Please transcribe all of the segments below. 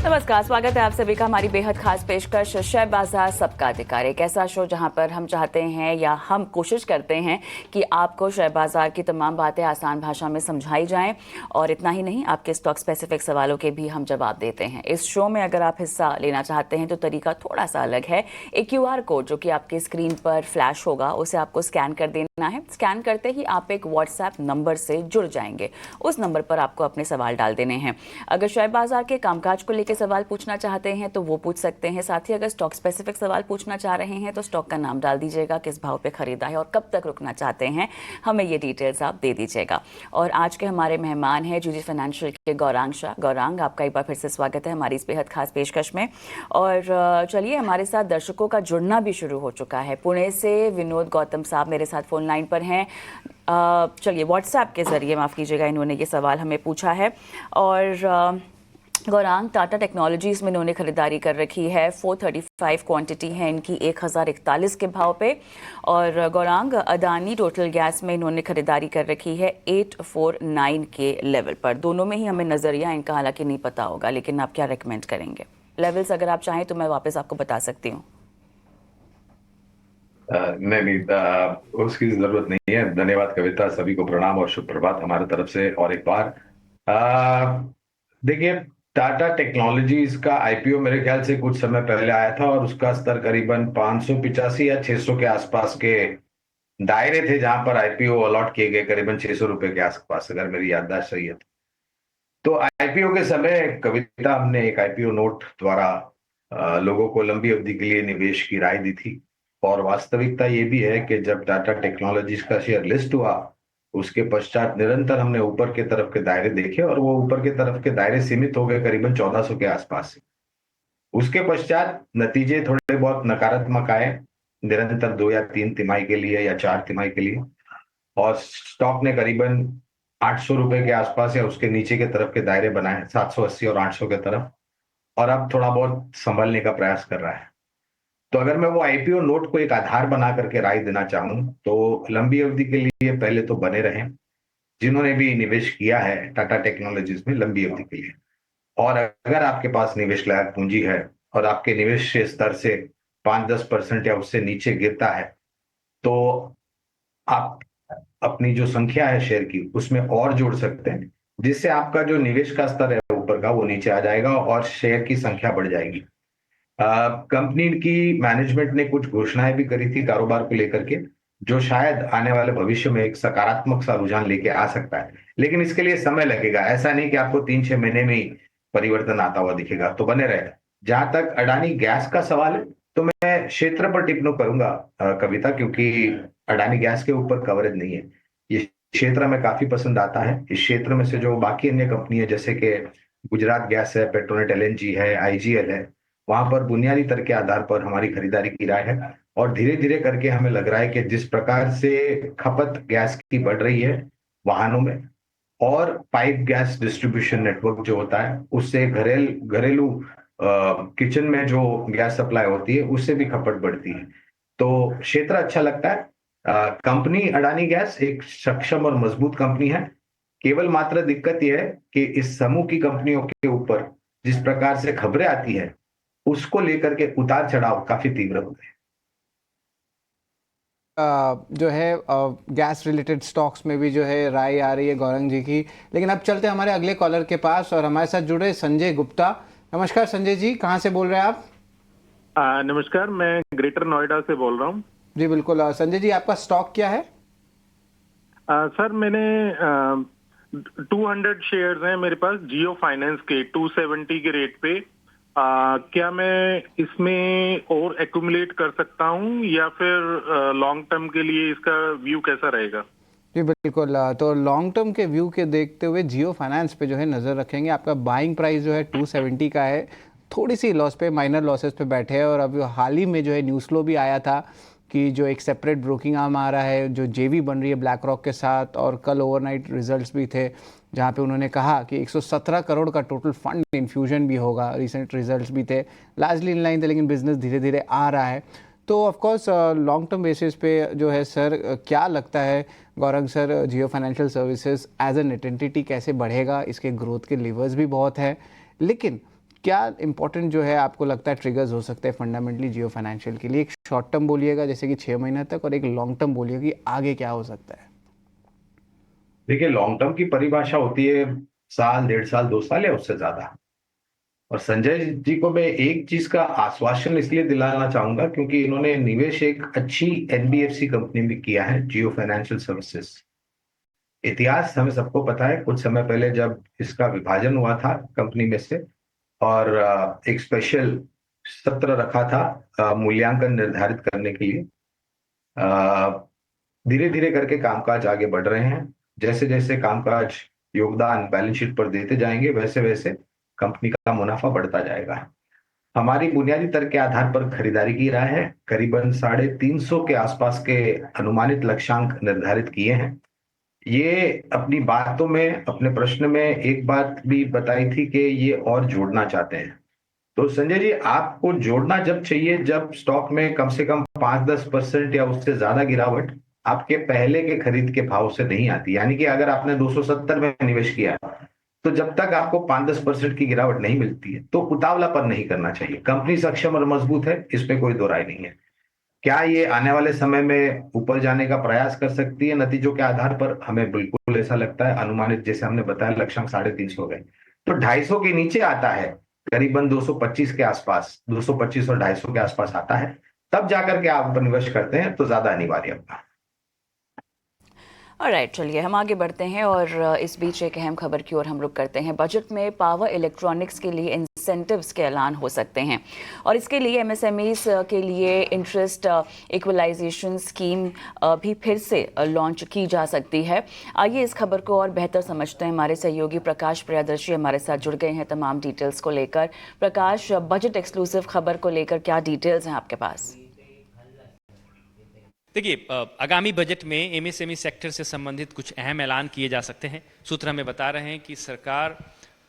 नमस्कार, स्वागत है आप सभी का हमारी बेहद खास पेशकश शेयर बाजार सबका अधिकार। एक ऐसा शो जहां पर हम चाहते हैं या हम कोशिश करते हैं कि आपको शेयर बाजार की तमाम बातें आसान भाषा में समझाई जाएं, और इतना ही नहीं, आपके स्टॉक स्पेसिफिक सवालों के भी हम जवाब देते हैं। इस शो में अगर आप हिस्सा लेना चाहते हैं तो तरीका थोड़ा सा अलग है। एक QR कोड जो कि आपके स्क्रीन पर फ्लैश होगा, उसे आपको स्कैन कर देना है। स्कैन करते ही आप एक व्हाट्सएप नंबर से जुड़ जाएंगे। उस नंबर पर आपको अपने सवाल डाल देने हैं। अगर शेयर बाजार के कामकाज को लेकर सवाल पूछना चाहते हैं तो वो पूछ सकते हैं। साथ ही अगर स्टॉक स्पेसिफिक सवाल पूछना चाह रहे हैं तो स्टॉक का नाम डाल दीजिएगा, किस भाव पे खरीदा है और कब तक रुकना चाहते हैं, हमें ये डिटेल्स आप दे दीजिएगा। और आज के हमारे मेहमान हैं जीजी फाइनेंशियल के गौरांग शाह। गौरांग, आपका एक बार फिर से स्वागत है हमारी इस बेहद खास पेशकश में। और चलिए, हमारे साथ दर्शकों का जुड़ना भी शुरू हो चुका है। पुणे से विनोद गौतम साहब मेरे साथ फोन लाइन पर हैं। चलिए, व्हाट्सएप के जरिए, माफ़ कीजिएगा, इन्होंने ये सवाल हमें पूछा है। और गौरांग, टाटा टेक्नोलॉजीज़ में इन्होंने खरीदारी कर रखी है। 435 क्वांटिटी है इनकी 1041 के भाव पे। और गौरांग, अदानी टोटल गैस में इन्होंने खरीदारी कर रखी है 849 के लेवल पर। दोनों में ही हमें नज़रिया इनका हालांकि नहीं पता होगा, लेकिन आप क्या रेकमेंड करेंगे? लेवल्स अगर आप चाहें तो मैं वापस आपको बता सकती हूँ। नहीं, उसकी जरूरत नहीं है। धन्यवाद कविता, सभी को प्रणाम और शुभ प्रभात हमारे तरफ से और एक बार। देखिए, टाटा टेक्नोलॉजीज का आईपीओ मेरे ख्याल से कुछ समय पहले आया था और उसका स्तर करीबन 585 या 600 के आसपास के दायरे थे, जहां पर आईपीओ अलॉट किए गए करीबन 600 रुपए के आसपास, अगर मेरी याददाश्त सही है। तो आईपीओ के समय कविता, हमने एक आईपीओ नोट द्वारा लोगों को लंबी अवधि के लिए निवेश की राय दी थी। और वास्तविकता ये भी है कि जब टाटा टेक्नोलॉजीज का शेयर लिस्ट हुआ, उसके पश्चात निरंतर हमने ऊपर के तरफ के दायरे देखे और वो ऊपर के तरफ के दायरे सीमित हो गए करीबन 1400 के आसपास से। उसके पश्चात नतीजे थोड़े बहुत नकारात्मक आए, निरंतर 2 या 3 तिमाही के लिए या 4 तिमाही के लिए। और स्टॉक ने करीबन 800 रुपए के आसपास या उसके नीचे के तरफ के दायरे बनाए, 780 और 800 के तरफ। और अब थोड़ा बहुत संभलने का प्रयास कर रहा है। तो अगर मैं वो आईपीओ नोट को एक आधार बना करके राय देना चाहूं, तो लंबी अवधि के लिए पहले तो बने रहें, जिन्होंने भी निवेश किया है टाटा टेक्नोलॉजीज में लंबी अवधि के लिए। और अगर आपके पास निवेश लायक पूंजी है और आपके निवेश के स्तर से 5-10% या उससे नीचे गिरता है, तो आप अपनी जो संख्या है शेयर की, उसमें और जोड़ सकते हैं, जिससे आपका जो निवेश का स्तर है ऊपर का, वो नीचे आ जाएगा और शेयर की संख्या बढ़ जाएगी। कंपनी की मैनेजमेंट ने कुछ घोषणाएं भी करी थी कारोबार को लेकर के, जो शायद आने वाले भविष्य में एक सकारात्मक सा रुझान लेके आ सकता है। लेकिन इसके लिए समय लगेगा, ऐसा नहीं कि आपको 3-6 महीने में ही परिवर्तन आता हुआ दिखेगा। तो बने रहे। जहां तक अडानी गैस का सवाल है, तो मैं क्षेत्र पर टिप्पणी करूंगा कविता, क्योंकि अडानी गैस के ऊपर कवरेज नहीं है। ये क्षेत्र हमें काफी पसंद आता है। इस क्षेत्र में से जो बाकी अन्य कंपनी है, जैसे कि गुजरात गैस है, पेट्रोनेट एलएनजी है, आईजीएल है, वहां पर बुनियादी तर्क के आधार पर हमारी खरीदारी की राय है। और धीरे धीरे करके हमें लग रहा है कि जिस प्रकार से खपत गैस की बढ़ रही है वाहनों में, और पाइप गैस डिस्ट्रीब्यूशन नेटवर्क जो होता है, उससे घरेलू किचन में जो गैस सप्लाई होती है, उससे भी खपत बढ़ती है। तो क्षेत्र अच्छा लगता है। कंपनी अडानी गैस एक सक्षम और मजबूत कंपनी है। केवल मात्र दिक्कत यह है कि इस समूह की कंपनियों के ऊपर जिस प्रकार से खबरें आती है, उसको लेकर के उतार चढ़ाव काफी तीव्र होते हैं। जो है गैस रिलेटेड स्टॉक्स में भी जो है राय आ रही है गौरंग जी की। लेकिन अब चलते हैं हमारे अगले कॉलर के पास, और हमारे साथ जुड़े संजय गुप्ता। नमस्कार संजय जी, कहाँ से बोल रहे हैं आप? नमस्कार, मैं ग्रेटर नोएडा से बोल रहा हूँ। जी बिल्कुल। संजय जी, आपका स्टॉक क्या है? सर, मैंने 200 शेयर्स हैं मेरे पास जियो फाइनेंस के 270 के रेट पे। क्या मैं इसमें और एक्यूमुलेट कर सकता हूँ, या फिर लॉन्ग टर्म के लिए इसका व्यू कैसा रहेगा? जी बिल्कुल। तो लॉन्ग टर्म के व्यू के देखते हुए जियो फाइनेंस पे जो है नज़र रखेंगे। आपका बाइंग प्राइस जो है 270 का है। थोड़ी सी लॉस पे, माइनर लॉसेस पे बैठे हैं। और अब हाल ही में जो है न्यूज़ फ्लो भी आया था कि जो एक सेपरेट ब्रोकिंग आर्म आ रहा है, जो जेवी बन रही है ब्लैक रॉक के साथ, और कल ओवरनाइट रिजल्ट्स भी थे जहाँ पे उन्होंने कहा कि 117 करोड़ का टोटल फंड इन्फ्यूजन भी होगा। रिसेंट रिजल्ट्स भी थे, लार्जली इन लाइन थे, लेकिन बिजनेस धीरे धीरे आ रहा है। तो of course long term basis पे जो है सर, क्या लगता है Gaurang sir, Jio financial services as a net entity कैसे बढ़ेगा? इसके ग्रोथ के लीवर्स भी बहुत है, लेकिन क्या इंपॉर्टेंट जो है आपको लगता है ट्रिगर्स हो सकते हैं फंडामेंटली जियो फाइनेंशियल के लिए? एक शॉर्ट टर्म बोलिएगा जैसे कि 6 महीने तक, और एक लॉन्ग टर्म बोलिएगा कि आगे क्या हो सकता है? देखिए, लॉन्ग टर्म की परिभाषा होती है साल, 1.5 साल, 2 साल या उससे ज्यादा। और संजय जी को मैं एक चीज का आश्वासन इसलिए दिलाना चाहूंगा क्योंकि इन्होंने निवेश एक अच्छी एनबीएफसी कंपनी में किया है, जियो फाइनेंशियल सर्विसेज। इतिहास हमें सबको पता है, कुछ समय पहले जब इसका विभाजन हुआ था कंपनी में से, और एक स्पेशल सत्र रखा था मूल्यांकन निर्धारित करने के लिए। धीरे धीरे करके कामकाज आगे बढ़ रहे हैं। जैसे जैसे कामकाज योगदान बैलेंस शीट पर देते जाएंगे, वैसे वैसे कंपनी का मुनाफा बढ़ता जाएगा। हमारी बुनियादी तर्क के आधार पर खरीदारी की रहा है, करीबन 350 के आसपास के अनुमानित लक्ष्यांक निर्धारित किए हैं। ये अपनी बातों में, अपने प्रश्न में एक बात भी बताई थी कि ये और जोड़ना चाहते हैं। तो संजय जी, आपको जोड़ना जब चाहिए जब स्टॉक में कम से कम 5-10% या उससे ज्यादा गिरावट आपके पहले के खरीद के भाव से नहीं आती। यानी कि अगर आपने 270 में निवेश किया, तो जब तक आपको 5-10% की गिरावट नहीं मिलती है तो उतावलापन नहीं करना चाहिए। कंपनी सक्षम और मजबूत है, इसमें कोई दो राय नहीं है। क्या ये आने वाले समय में ऊपर जाने का प्रयास कर सकती है नतीजों के आधार पर? हमें बिल्कुल ऐसा लगता है। अनुमानित जैसे हमने बताया लक्ष्यांक 350 हो गए, तो 250 के नीचे आता है, करीबन 225 के आसपास, 225 और 250 के आसपास आता है, तब जाकर के आप निवेश करते हैं तो ज्यादा अनिवार्य होगा। ऑलराइट, चलिए हम आगे बढ़ते हैं और इस बीच एक अहम खबर की ओर हम रुख करते हैं। बजट में पावर इलेक्ट्रॉनिक्स के लिए इंसेंटिव्स के ऐलान हो सकते हैं और इसके लिए एमएसएमईज के लिए इंटरेस्ट इक्वलाइजेशन स्कीम भी फिर से लॉन्च की जा सकती है। आइए इस खबर को और बेहतर समझते हैं। हमारे सहयोगी प्रकाश प्रियदर्शी हमारे साथ जुड़ गए हैं तमाम डिटेल्स को लेकर। प्रकाश, बजट एक्सक्लूसिव खबर को लेकर क्या डिटेल्स हैं आपके पास? देखिए, आगामी बजट में एमएसएमई सेक्टर से संबंधित कुछ अहम ऐलान किए जा सकते हैं। सूत्र हमें बता रहे हैं कि सरकार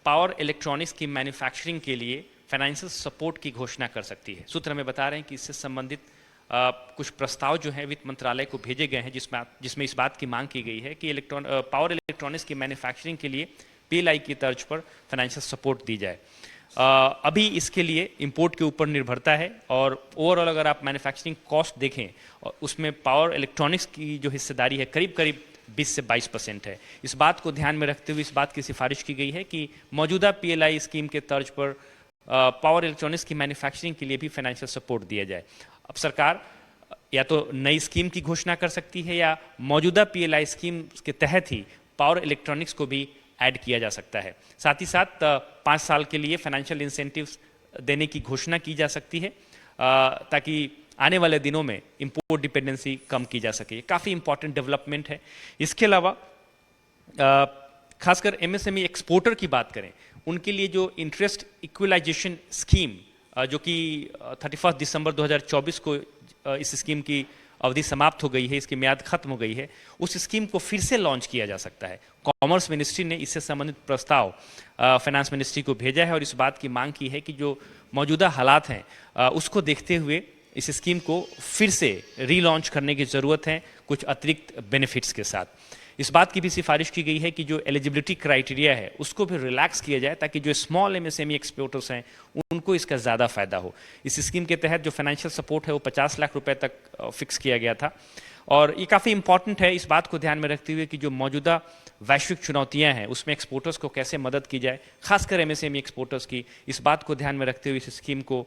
पावर इलेक्ट्रॉनिक्स की मैन्युफैक्चरिंग के लिए फाइनेंशियल सपोर्ट की घोषणा कर सकती है। सूत्र हमें बता रहे हैं कि इससे संबंधित कुछ प्रस्ताव जो है वित्त मंत्रालय को भेजे गए हैं, जिसमें इस बात की मांग की गई है कि पावर इलेक्ट्रॉनिक्स की मैन्युफैक्चरिंग के लिए पीएलआई की तर्ज पर फाइनेंशियल सपोर्ट दी जाए। अभी इसके लिए इंपोर्ट के ऊपर निर्भरता है और ओवरऑल अगर आप मैन्युफैक्चरिंग कॉस्ट देखें और उसमें पावर इलेक्ट्रॉनिक्स की जो हिस्सेदारी है करीब करीब 20 से 22% है। इस बात को ध्यान में रखते हुए इस बात की सिफारिश की गई है कि मौजूदा पीएलआई स्कीम के तर्ज पर पावर इलेक्ट्रॉनिक्स की मैन्युफैक्चरिंग के लिए भी फाइनेंशियल सपोर्ट दिया जाए। अब सरकार या तो नई स्कीम की घोषणा कर सकती है या मौजूदा पीएलआई स्कीम के तहत ही पावर इलेक्ट्रॉनिक्स को भी ऐड किया जा सकता है। साथ ही साथ 5 साल के लिए फाइनेंशियल इंसेंटिव्स देने की घोषणा की जा सकती है ताकि आने वाले दिनों में इंपोर्ट डिपेंडेंसी कम की जा सके। काफ़ी इंपॉर्टेंट डेवलपमेंट है। इसके अलावा खासकर एमएसएमई एक्सपोर्टर की बात करें, उनके लिए जो इंटरेस्ट इक्वलाइजेशन स्कीम जो कि 31 दिसंबर 2024 को इस स्कीम की अवधि समाप्त हो गई है, इसकी म्याद खत्म हो गई है, उस स्कीम को फिर से लॉन्च किया जा सकता है। कॉमर्स मिनिस्ट्री ने इससे संबंधित प्रस्ताव फाइनेंस मिनिस्ट्री को भेजा है और इस बात की मांग की है कि जो मौजूदा हालात हैं उसको देखते हुए इस स्कीम को फिर से रीलॉन्च करने की ज़रूरत है कुछ अतिरिक्त बेनिफिट्स के साथ। इस बात की भी सिफारिश की गई है कि जो एलिजिबिलिटी क्राइटेरिया है उसको भी रिलैक्स किया जाए ताकि जो स्मॉल एमएसएमई एक्सपोर्टर्स हैं उनको इसका ज़्यादा फायदा हो। इस स्कीम के तहत जो फाइनेंशियल सपोर्ट है वो 50 लाख रुपए तक फिक्स किया गया था और ये काफ़ी इंपॉर्टेंट है इस बात को ध्यान में रखते हुए कि जो मौजूदा वैश्विक चुनौतियां हैं उसमें एक्सपोर्टर्स को कैसे मदद की जाए, खासकर एमएसएमई एक्सपोर्टर्स की। इस बात को ध्यान में रखते हुए इस स्कीम को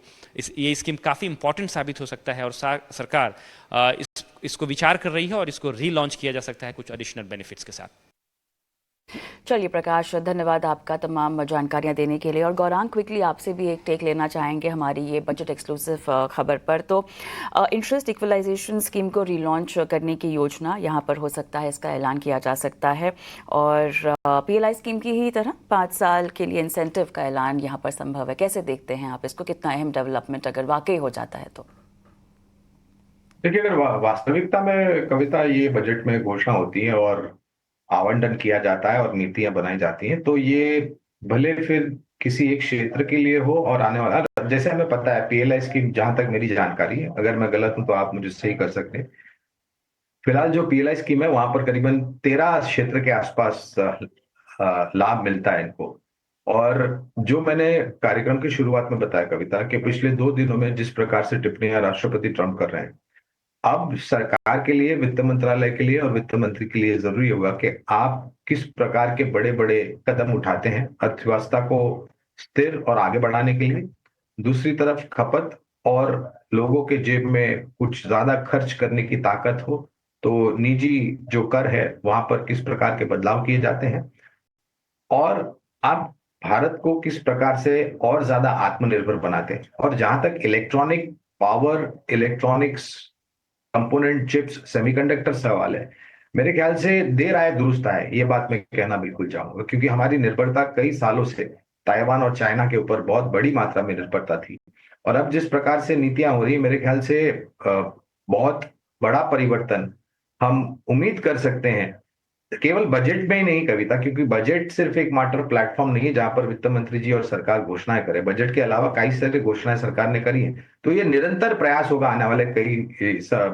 ये स्कीम काफ़ी इंपॉर्टेंट साबित हो सकता है और सरकार इसको विचार कर रही है और इसको रीलॉन्च किया जा सकता है कुछ एडिशनल बेनिफिट्स के साथ। चलिए प्रकाश, धन्यवाद आपका तमाम जानकारियां देने के लिए। और गौरांग, क्विकली आपसे भी एक टेक लेना चाहेंगे हमारी ये बजट एक्सक्लूसिव खबर पर। तो इंटरेस्ट इक्वलाइजेशन स्कीम को रीलॉन्च करने की योजना यहाँ पर हो सकता है, इसका ऐलान किया जा सकता है और पीएलआई स्कीम की ही तरह 5 साल के लिए इंसेंटिव का ऐलान यहाँ पर संभव है। कैसे देखते हैं आप इसको? कितना अहम डेवलपमेंट अगर वाकई हो जाता है तो? देखिए, अगर वास्तविकता में कविता ये बजट में घोषणा होती है और आवंटन किया जाता है और नीतियां बनाई जाती हैं, तो ये भले फिर किसी एक क्षेत्र के लिए हो और आने वाला, जैसे हमें पता है पीएलआई स्कीम, जहां तक मेरी जानकारी है, अगर मैं गलत हूं तो आप मुझे सही कर सकते हैं, फिलहाल जो पीएलआई स्कीम है वहां पर करीबन 13 क्षेत्र के आसपास लाभ मिलता है इनको। और जो मैंने कार्यक्रम की शुरुआत में बताया कविता, कि पिछले 2 दिनों में जिस प्रकार से टिप्पणियां राष्ट्रपति ट्रंप कर रहे हैं, अब सरकार के लिए, वित्त मंत्रालय के लिए और वित्त मंत्री के लिए जरूरी होगा कि आप किस प्रकार के बड़े बड़े कदम उठाते हैं अर्थव्यवस्था को स्थिर और आगे बढ़ाने के लिए। दूसरी तरफ खपत और लोगों के जेब में कुछ ज्यादा खर्च करने की ताकत हो, तो निजी जो कर है वहां पर किस प्रकार के बदलाव किए जाते हैं, और आप भारत को किस प्रकार से और ज्यादा आत्मनिर्भर बनाते हैं। और जहां तक electronic power, electronics component, chips, semiconductor सवाल है, मेरे ख्याल से देर आए दुरुस्त आए, ये बात मैं कहना बिल्कुल चाहूंगा, क्योंकि हमारी निर्भरता कई सालों से ताइवान और चाइना के ऊपर बहुत बड़ी मात्रा में निर्भरता थी। और अब जिस प्रकार से नीतियां हो रही है, मेरे ख्याल से बहुत बड़ा परिवर्तन हम उम्मीद कर सकते हैं, केवल बजट में ही नहीं कविता, क्योंकि बजट सिर्फ एक मात्र प्लेटफॉर्म नहीं है जहां पर वित्त मंत्री जी और सरकार घोषणाएं करे। बजट के अलावा कई सारी घोषणाएं सरकार ने करी हैं, तो ये निरंतर प्रयास होगा आने वाले कई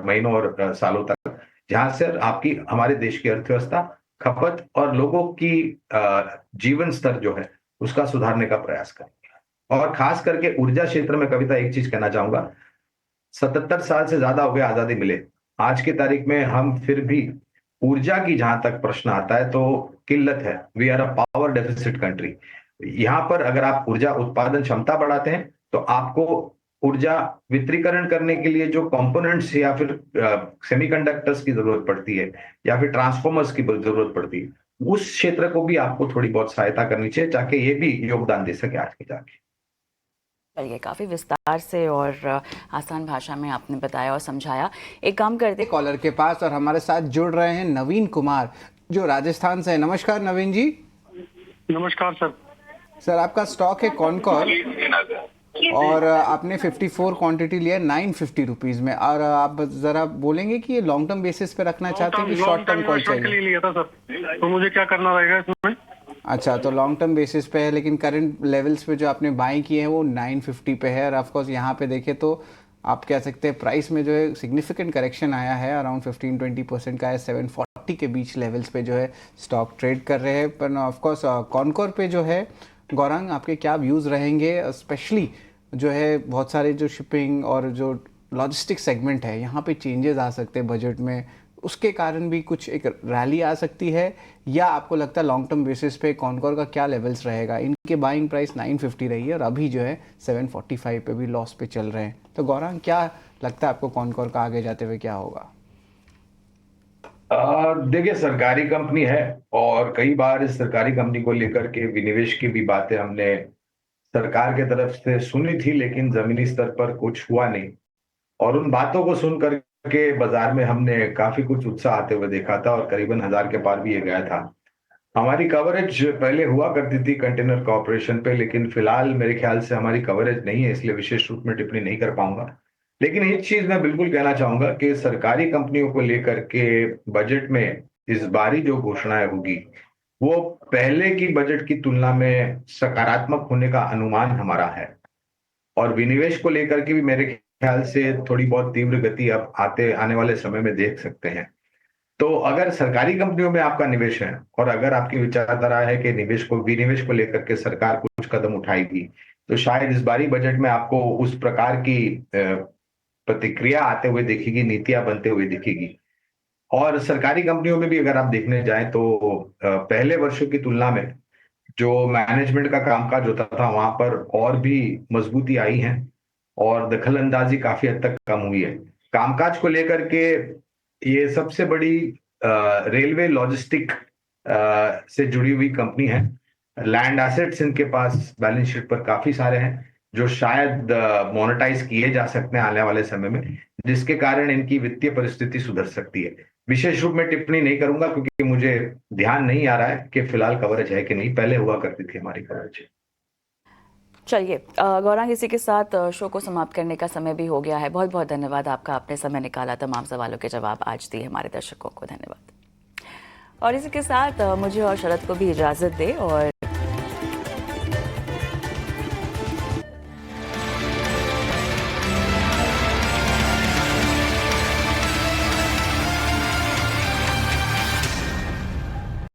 महीनों और सालों तक, जहां से आपकी, हमारे देश की अर्थव्यवस्था, खपत और लोगों की जीवन स्तर जो है उसका सुधारने का प्रयास करेंगे। और खास करके ऊर्जा क्षेत्र में कविता एक चीज कहना चाहूंगा, 77 साल से ज्यादा हो गए आजादी मिले, आज की तारीख में हम फिर भी ऊर्जा की जहां तक प्रश्न आता है तो किल्लत है। We are a power deficit country. यहाँ पर अगर आप ऊर्जा उत्पादन क्षमता बढ़ाते हैं तो आपको ऊर्जा वितरीकरण करने के लिए जो कंपोनेंट्स या फिर सेमीकंडक्टर्स की जरूरत पड़ती है या फिर ट्रांसफॉर्मर्स की जरूरत पड़ती है, उस क्षेत्र को भी आपको थोड़ी बहुत सहायता करनी चाहिए ताकि ये भी योगदान दे सके आगे जाके। चलिए, काफ़ी विस्तार से और आसान भाषा में आपने बताया और समझाया। एक काम करते कॉलर के पास, और हमारे साथ जुड़ रहे हैं नवीन कुमार जो राजस्थान से है। नमस्कार नवीन जी। नमस्कार सर। सर, आपका स्टॉक है कॉनकॉर और आपने 54 क्वांटिटी लिया 950 रुपीज में, और आप जरा बोलेंगे कि ये लॉन्ग टर्म बेसिस पे रखना चाहते हैं कि शॉर्ट टर्म कॉल चाहिए? लिया था सर, तो मुझे क्या करना रहेगा इसमें? अच्छा, तो लॉन्ग टर्म बेसिस पे है, लेकिन करंट लेवल्स पे जो आपने बाई किए हैं वो 950 पे है। और ऑफकोर्स यहाँ पे देखें तो आप कह सकते हैं प्राइस में जो है सिग्निफिकेंट करेक्शन आया है, अराउंड 15-20% का है। 740 के बीच लेवल्स पे जो है स्टॉक ट्रेड कर रहे हैं। पर ऑफकोर्स कॉनकॉर पे जो है, गौरांग आपके क्या व्यूज़ रहेंगे? स्पेशली जो है बहुत सारे जो शिपिंग और जो लॉजिस्टिक सेगमेंट है, यहाँ पे चेंजेस आ सकते हैं बजट में, उसके कारण भी कुछ एक रैली आ सकती है, या आपको लगता है लॉन्ग टर्म बेसिस पे कॉनकॉर का क्या लेवल्स रहेगा? इनके बाइंग प्राइस 950 रही है और अभी जो है 745 पे भी लॉस पे चल रहे हैं। तो गौरांग, क्या लगता है आपको कॉनकॉर का आगे जाते हुए क्या होगा? देखिए, सरकारी कंपनी है और कई बार इस सरकारी कंपनी को लेकर के विनिवेश की भी बातें हमने सरकार के तरफ से सुनी थी, लेकिन जमीनी स्तर पर कुछ हुआ नहीं। और उन बातों को सुन करके बाजार में हमने काफी कुछ उत्साह आते हुए देखा था और करीबन 1000 के पार भी ये गया था। हमारी कवरेज पहले हुआ करती थी कंटेनर कॉर्पोरेशन पे, लेकिन फिलहाल मेरे ख्याल से हमारी कवरेज नहीं है, इसलिए विशेष रूप में टिप्पणी नहीं कर पाऊंगा। लेकिन एक चीज मैं बिल्कुल कहना चाहूंगा कि सरकारी कंपनियों को लेकर के बजट में इस बारी जो घोषणाएं होगी वो पहले की बजट की तुलना में सकारात्मक होने का अनुमान हमारा है। और विनिवेश को लेकर के भी मेरे ख्याल से थोड़ी बहुत तीव्र गति अब आने वाले समय में देख सकते हैं। तो अगर सरकारी कंपनियों में आपका निवेश है और अगर आपकी विचारधारा है कि विनिवेश को लेकर के सरकार कुछ कदम उठाएगी, तो शायद इस बारी बजट में आपको उस प्रकार की प्रतिक्रिया आते हुए दिखेगी, नीतियां बनते हुए दिखेगी। और सरकारी कंपनियों में भी अगर आप देखने जाएं तो पहले वर्षों की तुलना में जो मैनेजमेंट का कामकाज होता था वहां पर और भी मजबूती आई है और दखल अंदाजी काफी हद तक कम हुई है। कामकाज को लेकर के ये सबसे बड़ी रेलवे लॉजिस्टिक से जुड़ी हुई कंपनी है। लैंड एसेट्स इनके पास बैलेंस शीट पर काफी सारे हैं जो शायद मोनेटाइज किए जा सकते हैं आने वाले समय में, जिसके कारण इनकी वित्तीय परिस्थिति सुधर सकती है। विशेष रूप में टिप्पणी नहीं करूंगा क्योंकि मुझे ध्यान नहीं आ रहा है कि फिलहाल कवरेज है कि नहीं, पहले हुआ करती थी हमारी कवरेज। चलिए गौरांग, इसी के साथ शो को समाप्त करने का समय भी हो गया है। बहुत बहुत धन्यवाद आपका, आपने समय निकाला, तमाम सवालों के जवाब आज दिए हमारे दर्शकों को, धन्यवाद। और इसी के साथ मुझे और शरद को भी इजाज़त दे और